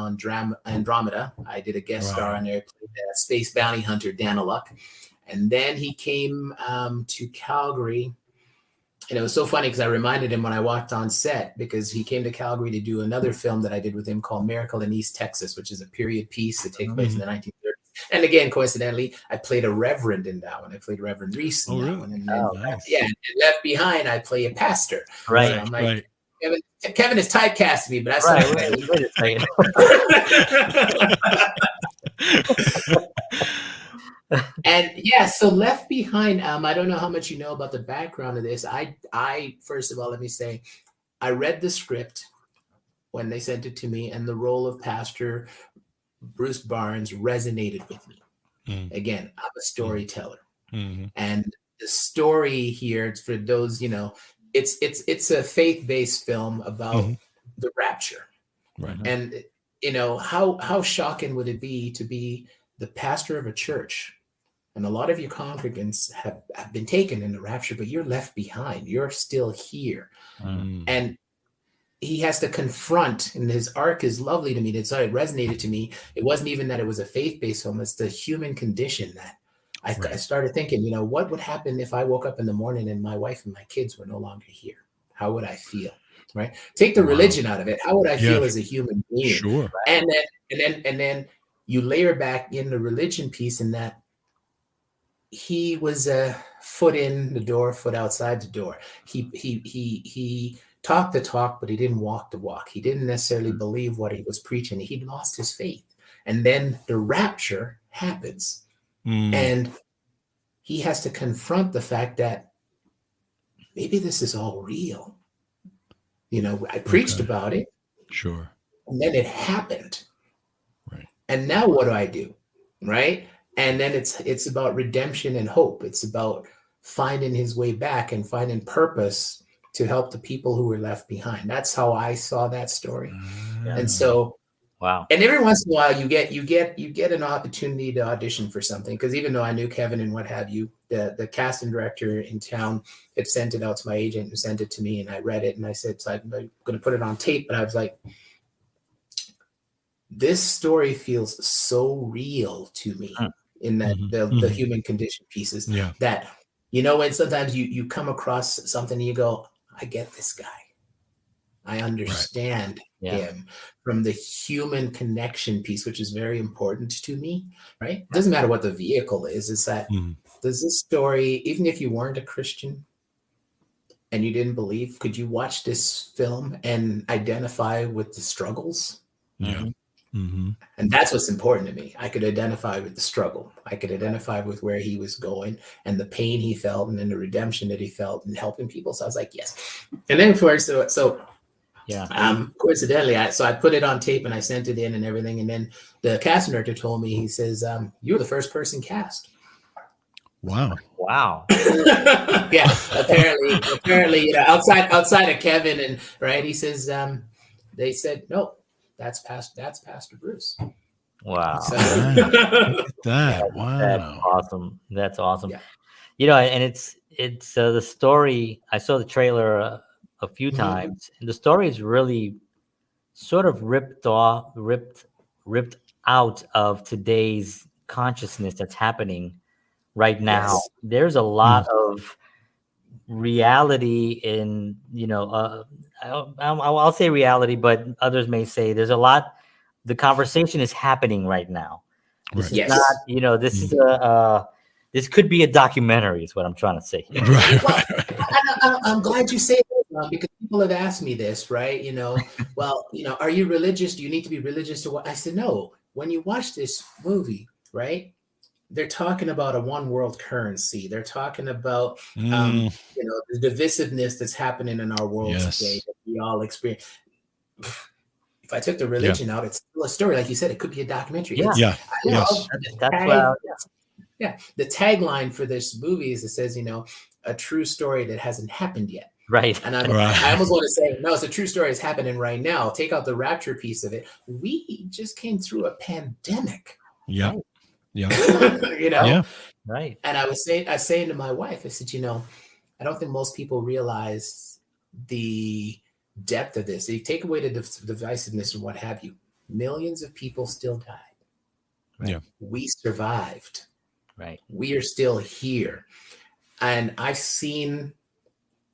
Andromeda. I did a guest star Right. on there, played space bounty hunter Daniluk, and then he came to Calgary And it was so funny because I reminded him when I walked on set, because he came to Calgary to do another film that I did with him called Miracle in East Texas, which is a period piece that takes place in the 1930s. And again, coincidentally, I played a reverend in that one. I played Reverend Reese in that one. And then, Nice. yeah, and Left Behind, I play a pastor. Right. So I'm like, Kevin has typecast me, but that's Wait a second. And yeah, so Left Behind, I don't know how much you know about the background of this. I first of all, let me say, I read the script when they sent it to me, and the role of Pastor Bruce Barnes resonated with me. Again, I'm a storyteller, and the story here, it's for those, it's a faith-based film about the rapture, right? And how shocking would it be to be the pastor of a church, and a lot of your congregants have been taken in the rapture, but you're left behind. You're still here. And he has to confront, and his arc is lovely to me. It resonated to me. It wasn't even that it was a faith-based film. It's the human condition that I started thinking, what would happen if I woke up in the morning and my wife and my kids were no longer here? How would I feel? Right? Take the religion out of it. How would I feel as a human being? Sure. And then you layer back in the religion piece, in that he was a foot in the door, foot outside the door. He talked the talk, but he didn't walk the walk. He didn't necessarily believe what he was preaching. He'd lost his faith. And then the rapture happens. And he has to confront the fact that maybe this is all real. I preached about it. Sure. And then it happened. Right. And now what do I do? Right. And then it's about redemption and hope. It's about finding his way back and finding purpose to help the people who were left behind. That's how I saw that story. And so, wow. And every once in a while you get an opportunity to audition for something. Because even though I knew Kevin and what have you, the casting director in town had sent it out to my agent, who sent it to me, and I read it, and I said, so I'm going to put it on tape. But I was like, this story feels so real to me. In that the human condition pieces, that when sometimes you come across something and you go, I get this guy, I understand him, from the human connection piece, which is very important to me, right? It doesn't matter what the vehicle is that does this story, even if you weren't a Christian and you didn't believe, could you watch this film and identify with the struggles? And that's what's important to me. I could identify with the struggle. I could identify with where he was going and the pain he felt, and then the redemption that he felt and helping people. So I was like, yes. And then coincidentally, I put it on tape and I sent it in and everything. And then the casting director told me, he says, you were the first person cast. Wow. Yeah. Apparently, outside of Kevin, and right. He says, they said, no. That's Pastor Bruce. Wow. So, Look at that. Wow. That's awesome. Yeah. And it's the story. I saw the trailer a few times, and the story is really sort of ripped out of today's consciousness that's happening right now. Yes. There's a lot of reality in, I'll say reality, but others may say there's a lot. The conversation is happening right now. This is not, this is this could be a documentary, is what I'm trying to say. Well, I'm glad you say that, because people have asked me this, right? Are you religious? Do you need to be religious to what? I said, no. When you watch this movie, right? They're talking about a one world currency. They're talking about, the divisiveness that's happening in our world today that we all experience. If I took the religion out, it's still a story. Like you said, it could be a documentary. The tagline for this movie is, it says, a true story that hasn't happened yet. Right. And I almost want to say, no, it's a true story. It's happening right now. Take out the rapture piece of it. We just came through a pandemic. Yeah. Right? Yeah. Right. And I was saying to my wife, I said, I don't think most people realize the depth of this. If you take away the divisiveness and what have you, millions of people still died. Right? Yeah. We survived. Right. We are still here. And I've seen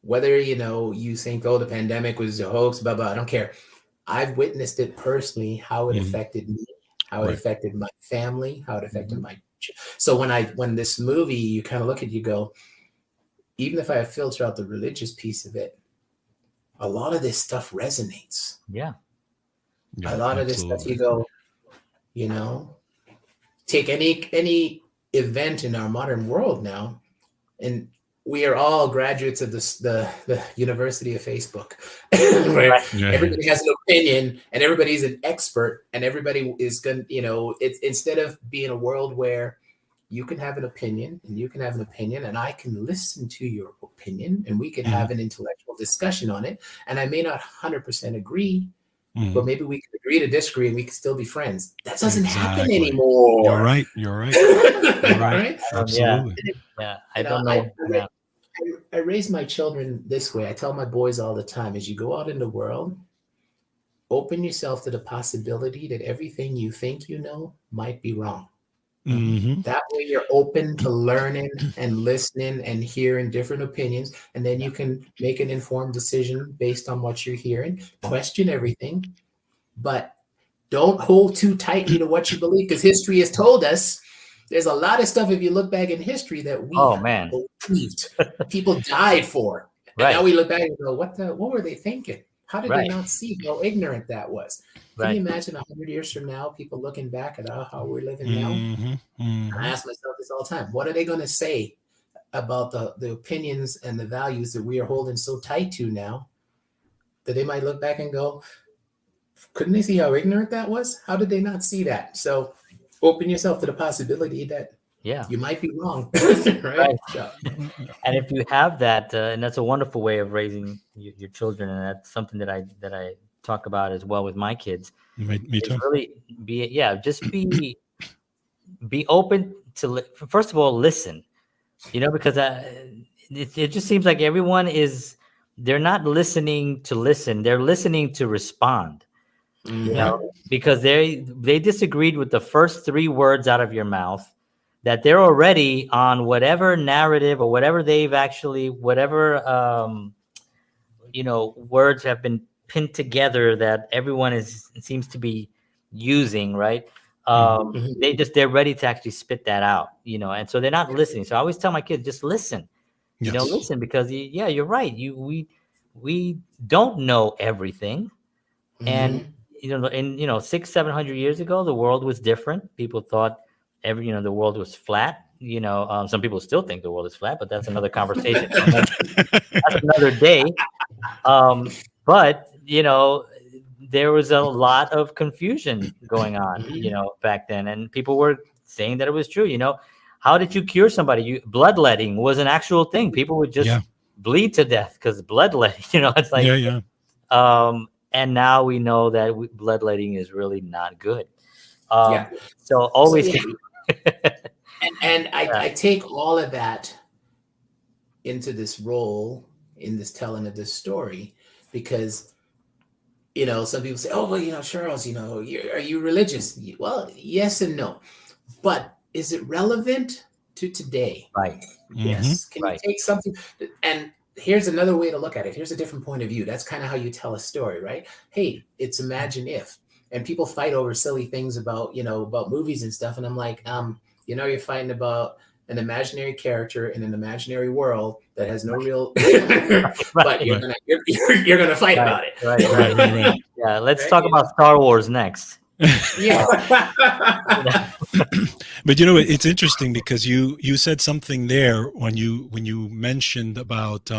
whether you think, oh, the pandemic was a hoax, blah blah. I don't care. I've witnessed it personally, how it Mhm. affected me, how it Right. affected my family, how it affected Mhm. my. So when this movie, you kind of look at it, you go, even if I filter out the religious piece of it, a lot of this stuff resonates. Yeah. A Yeah, lot of this stuff, you absolutely. go, you know, take any event in our modern world now, and we are all graduates of the University of Facebook, where Right. Yeah, yeah. everybody has an opinion and everybody's an expert and everybody is going to, it's instead of being a world where you can have an opinion and you can have an opinion and I can listen to your opinion and we can Mhm. have an intellectual discussion on it. And I may not 100% agree, but Mhm. maybe we can agree to disagree and we can still be friends. That doesn't happen Exactly. You're anymore. right. You're right. You're right. Right? Yeah. Absolutely. Yeah. I You know, don't I, know. Yeah. I raise my children this way. I tell my boys all the time, as you go out in the world, open yourself to the possibility that everything you think you know might be wrong. Mhm. That way you're open to learning and listening and hearing different opinions, and then Yeah. you can make an informed decision based on what you're hearing. Question everything, but don't hold too tightly to what you believe, because history has told us there's a lot of stuff, if you look back in history, that we Oh man. believed, people died for. And now Right. we look back and go, what were they thinking? How did they Right. not see how ignorant that was? Can you Right. imagine 100 years from now, people looking back at how we're living now? Mhm. And I Mhm. ask myself this all the time. What are they going to say about the opinions and the values that we are holding so tight to now, that they might look back and go, couldn't they see how ignorant that was? How did they not see that? So open yourself to the possibility that Yeah. you might be wrong. Right? Right. So And if you have that, and that's a wonderful way of raising your children, and that's something that I talk about as well with my kids, Me is too. really just be open to first of all listen, because it just seems like everyone is, they're not listening to listen, they're listening to respond, yeah. because they disagreed with the first three words out of your mouth, that they're already on whatever narrative or whatever they've actually, whatever words have been pinned together that everyone is seems to be using, right? Mhm. Mhm. They're ready to actually spit that out, and so they're not listening. So I always tell my kids, just listen, Yes. listen, because yeah, you're right. We don't know everything, and Mhm. 600-700 years ago, the world was different. People thought the world was flat. Some people still think the world is flat, but that's another conversation for that's another day. But there was a lot of confusion going on, Mhm. back then, and people were saying that it was true. How did you cure somebody? Bloodletting was an actual thing. People would just Yeah. bleed to death because bloodletting. It's like, Yeah. Yeah. and now we know that bloodletting is really not good. Yeah. So So always, yeah, and yeah, I take all of that into this role in this telling of this story, because some people say, oh well, Charles, are you religious? Well, yes and no, but is it relevant to today? right, Mhm. Yes. Can you right, take something? And here's another way to look at it. Here's a different point of view. That's kind of how you tell a story, right? Hey, it's imagine if. And people fight over silly things about, about movies and stuff. And I'm like, you're fighting about an imaginary character in an imaginary world that has no real, but right, you're Right. gonna you're gonna fight right, about it. right, Right. right. Right. Right. Yeah, let's Right? talk about Star Wars next. Yeah. But it's interesting because you said something there when you mentioned about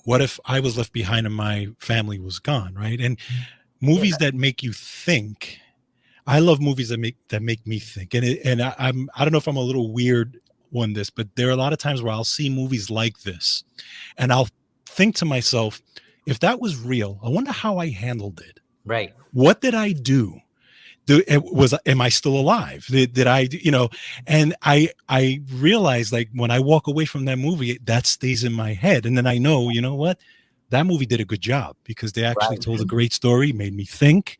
what if I was left behind and my family was gone, right? And Yeah, movies that make you think. I love movies that make me think, and I don't know if I'm a little weird on this, but there are a lot of times where I'll see movies like this, and I'll think to myself, if that was real, I wonder how I handled it. right, What did I do? Am I still alive? Did I, and I realized, like, when I walk away from that movie, that stays in my head. And then I know, what, that movie did a good job because they actually right. told a great story, made me think,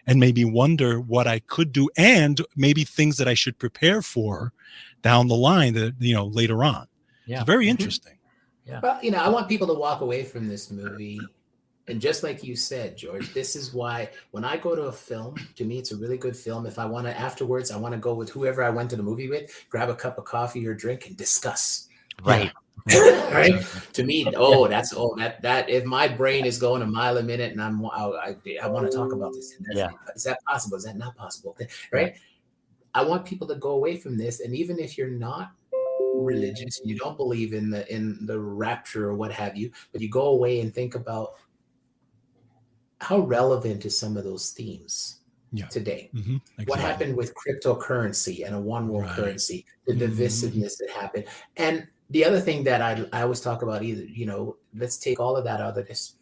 and made me wonder what I could do, and maybe things that I should prepare for down the line that, later on. It's Yeah. very Mhm. interesting. Yeah. Well, I want people to walk away from this movie. And just like you said, George, this is why when I go to a film, to me, it's a really good film. If I want to, afterwards, I want to go with whoever I went to the movie with, grab a cup of coffee or drink and discuss. Right. Right. Exactly. To me, that if my brain is going a mile a minute and I want to talk about this. And Yeah. is that possible? Is that not possible? Right. I want people to go away from this. And even if you're not religious, you don't believe in the rapture or what have you, but you go away and think about how relevant is some of those themes today. Exactly. What happened with cryptocurrency and a one world currency, the divisiveness that happened. And the other thing that I always talk about, either, let's take all of that out of this.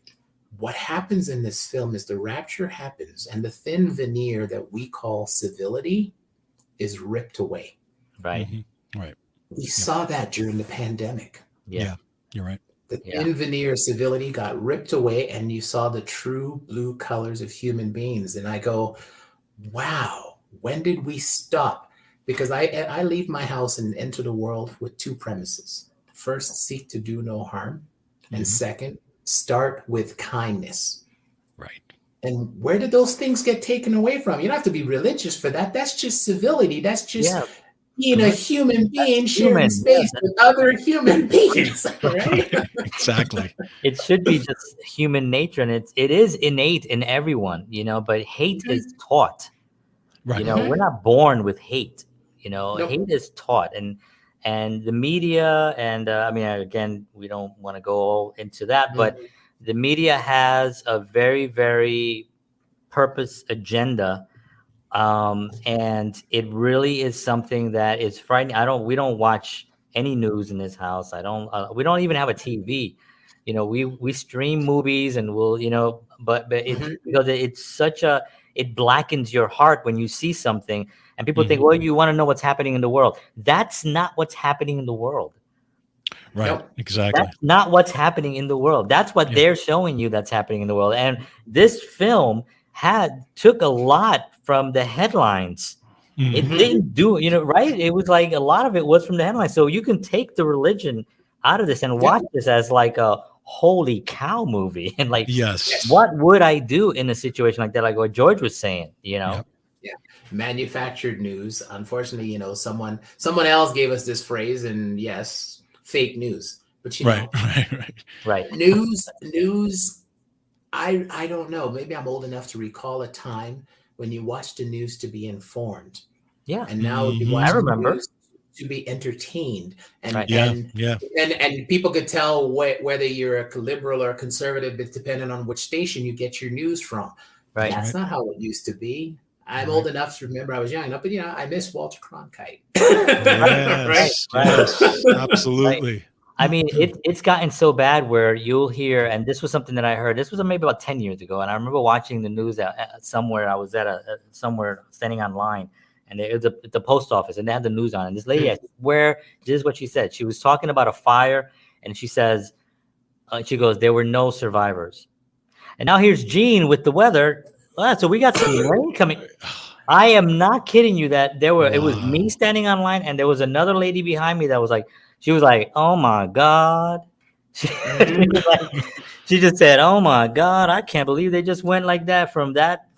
What happens in this film is the rapture happens and the thin veneer that we call civility is ripped away. Right. Right. We saw that during the pandemic. Yeah. You're right. The thin veneer of civility got ripped away, and you saw the true blue colors of human beings. And I go, wow, when did we stop? Because I leave my house and enter the world with two premises. First, seek to do no harm. And second, start with kindness. Right. And where did those things get taken away from? You don't have to be religious for that. That's just civility. That's just being a human being sharing space with other human beings, right? Exactly. It should be just human nature, and it is innate in everyone, but hate is taught. Right. We're not born with hate. Nope. Hate is taught, and the media, and I mean, again, we don't want to go all into that, but the media has a very, very purpose agenda. And it really is something that is frightening. We don't watch any news in this house. We don't even have a TV. We stream movies and we'll, but it's because it's it blackens your heart when you see something and people think, well, you want to know what's happening in the world. That's not what's happening in the world. Right. Nope. Exactly. That's not what's happening in the world. That's what they're showing you that's happening in the world. And this film took a lot from the headlines. It didn't do, right? It was like a lot of it was from the headlines. So you can take the religion out of this and watch this as like a holy cow movie. And like, what would I do in a situation like that? Like what George was saying, Yeah. Manufactured news. Unfortunately, someone else gave us this phrase, and yes, fake news. But right. News. I don't know. Maybe I'm old enough to recall a time when you watched the news to be informed. Yeah. And now you watch I remember. the news to be entertained. And Right. and people could tell whether you're a liberal or a conservative, but depending on which station you get your news from. Right. That's not how it used to be. I'm old enough to remember I was young enough, but I miss Walter Cronkite. Yes, yes, absolutely. Right. I mean, it's gotten so bad where you'll hear, and this was something that I heard. This was maybe about 10 years ago, and I remember watching the news somewhere. I was at somewhere standing online, and it was the post office, and they had the news on. And this lady, I swear, this is what she said. She was talking about a fire, and she says, she goes, there were no survivors. And now here's Gene with the weather. So we got some rain coming. I am not kidding you that it was me standing online, and there was another lady behind me that was like, she was like, oh my God. She just said, oh my God, I can't believe they just went like that to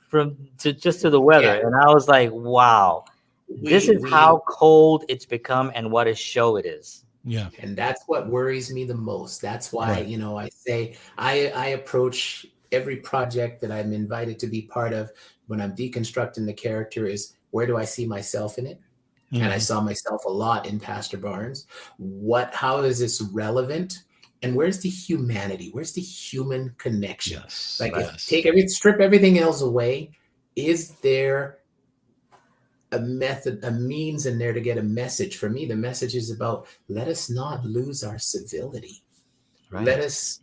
the weather. Yeah. And I was like, wow, this is how cold it's become and what a show it is. Yeah. And that's what worries me the most. That's why, I say I approach every project that I'm invited to be part of when I'm deconstructing the character is, where do I see myself in it? And I saw myself a lot in Pastor Barnes. How is this relevant? And where's the humanity? Where's the human connection? Yes. Strip everything else away. Is there a method, a means in there to get a message? For me, the message is about, let us not lose our civility. Right. Let us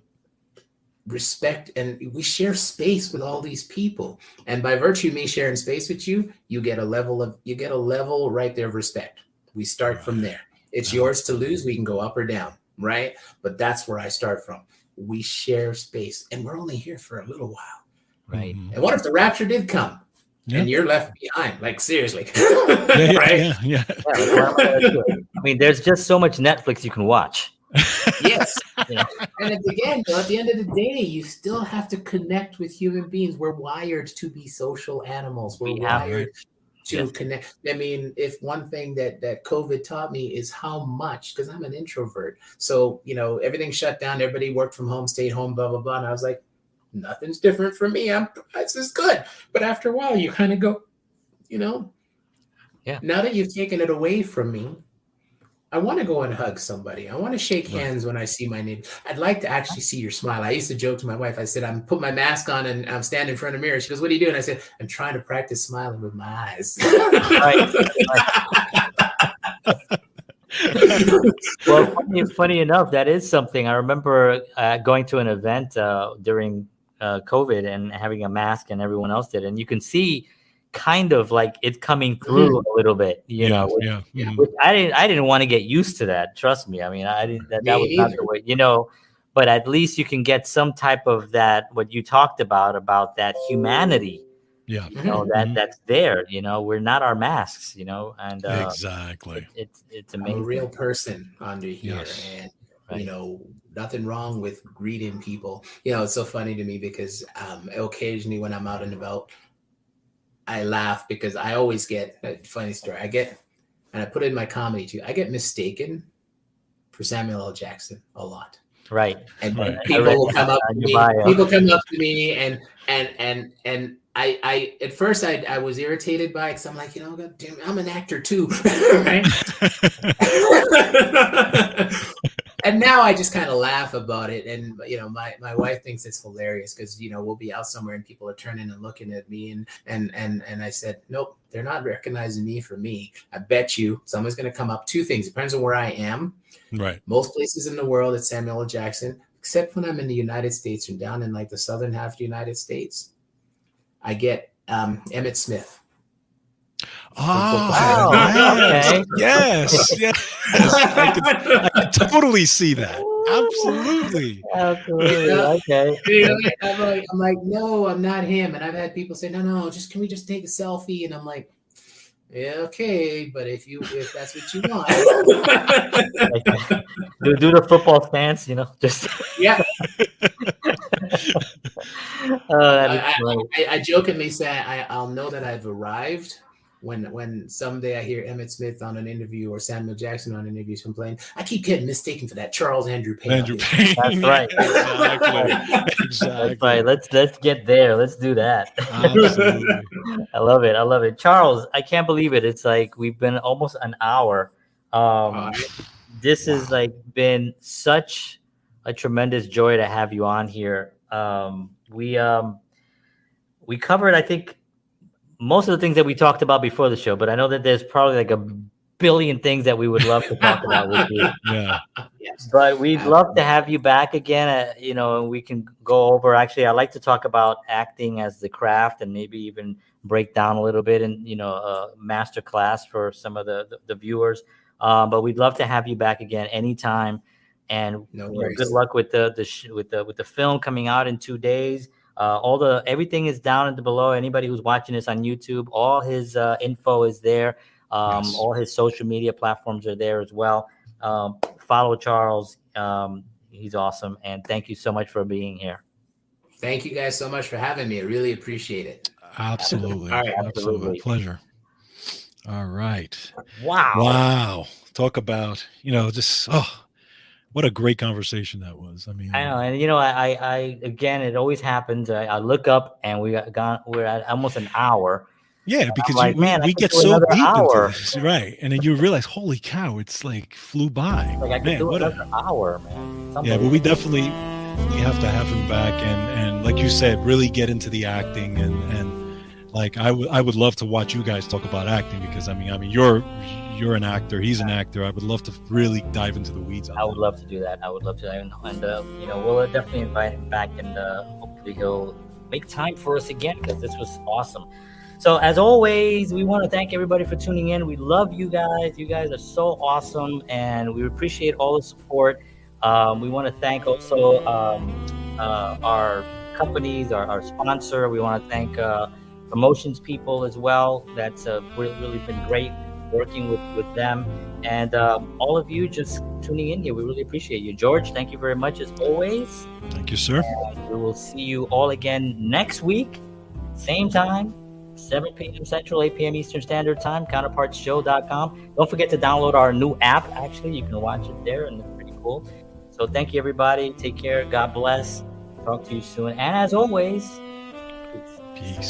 respect, and we share space with all these people, and by virtue of me sharing space with you, you get a level right there of respect. We start from there. It's yours to lose. We can go up or down, right? But that's where I start from. We share space, and we're only here for a little while, right? And what if the rapture did come and you're left behind? Like, seriously. Right? I mean, there's just so much Netflix you can watch. Yes. You know, And it's, again, at the end of the day, you still have to connect with human beings. We're wired to be social animals. We're we have wired to yes, connect. I mean, if one thing that COVID taught me is how much, because I'm an introvert. So, everything shut down, everybody worked from home, stayed home, blah, blah, blah. And I was like, nothing's different for me. This is good. But after a while, you kind of go, Yeah. now that you've taken it away from me, I want to go and hug somebody. I want to shake Right. hands when I see my neighbor. I'd like to actually see your smile. I used to joke to my wife. I said, I'm put my mask on and I'm standing in front of the mirror. She goes, what are you doing? I said, I'm trying to practice smiling with my eyes. right. Well, funny enough, that is something. I remember going to an event during COVID and having a mask, and everyone else did, and you can see kind of like it coming through a little bit, Yeah. which, Yeah. Mhm. which I didn't want to get used to that. Trust me. I mean, I didn't. That Me was not neither. the way, But at least you can get some type of that. What you talked about that humanity. Yeah. That that's there. We're not our masks. And Exactly. it's I'm a amazing. real person under here. Yes. And, Right. nothing wrong with greeting people. It's so funny to me because occasionally when I'm out and about, I laugh because I always get a funny story. And I put it in my comedy too, I get mistaken for Samuel L. Jackson a lot. Right. And Right. people will come up to your me. bio. People come up to me and I at first I was irritated by it because I'm like, God damn, I'm an actor too, right? And now I just kind of laugh about it. And, my wife thinks it's hilarious because, we'll be out somewhere and people are turning and looking at me. And I said, nope, they're not recognizing me for me. I bet you someone's going to come up. Two things. Depends on where I am. Right. Most places in the world, it's Samuel L. Jackson, except when I'm in the United States and down in like the southern half of the United States, I get Emmett Smith. Oh, Wow. yes. Okay. Yes. Yes. I can totally see that. Absolutely. Absolutely. Yeah. Okay. I'm like, no, I'm not him. And I've had people say, no, can we just take a selfie? And I'm like, yeah, okay, but if that's what you want. Do the football stance, just Yeah. that is funny. I jokingly say I'll know that I've arrived when someday I hear Emmett Smith on an interview or Samuel Jackson on an interview complaining, I keep getting mistaken for that Charles Andrew Payne. Andrew Payne. That's right. Exactly. That's right. Let's get there. Let's do that. Absolutely. I love it. I love it. Charles, I can't believe it. It's like we've been almost an hour. This has been such a tremendous joy to have you on here. We covered, I think, most of the things that we talked about before the show, but I know that there's probably like a billion things that we would love to talk about with you. Yeah. Yes. But we'd love to have you back again, and we can go over. Actually, I like to talk about acting as the craft and maybe even break down a little bit and, a master class for some of the viewers. But we'd love to have you back again anytime. And good luck with the film coming out in 2 days. Everything is down in the below. Anybody who's watching this on YouTube, all his info is there. Yes. All his social media platforms are there as well. Follow Charles. He's awesome. And thank you so much for being here. Thank you guys so much for having me. I really appreciate it. Absolutely. All right. Absolutely. Pleasure. All right. Wow. Talk about, what a great conversation that was. I mean, I know. And, I again, it always happens. I look up and we're at almost an hour. Yeah, because we get do so another deep hour. into this, right? And then you realize, holy cow, it's like flew by. Like I could do another hour, man. Yeah, but we have to have him back and like you said, really get into the acting and like I would love to watch you guys talk about acting because I mean you're an actor, he's an actor. I would love to really dive into the weeds on I would love to do that. And we'll definitely invite him back, and hopefully he'll make time for us again because this was awesome. So as always, we want to thank everybody for tuning in. We love you guys. You guys are so awesome, and we appreciate all the support. We want to thank also our companies, our sponsor. We want to thank promotions people as well. That's really been great. working with them, and all of you just tuning in here. We really appreciate you. George, thank you very much as always. Thank you, sir. We will see you all again next week, same time, 7 p.m. Central, 8 p.m. Eastern Standard Time, counterpartsshow.com. Don't forget to download our new app. Actually, you can watch it there, and it's pretty cool. So thank you, everybody. Take care. God bless. Talk to you soon. And as always, peace. Peace.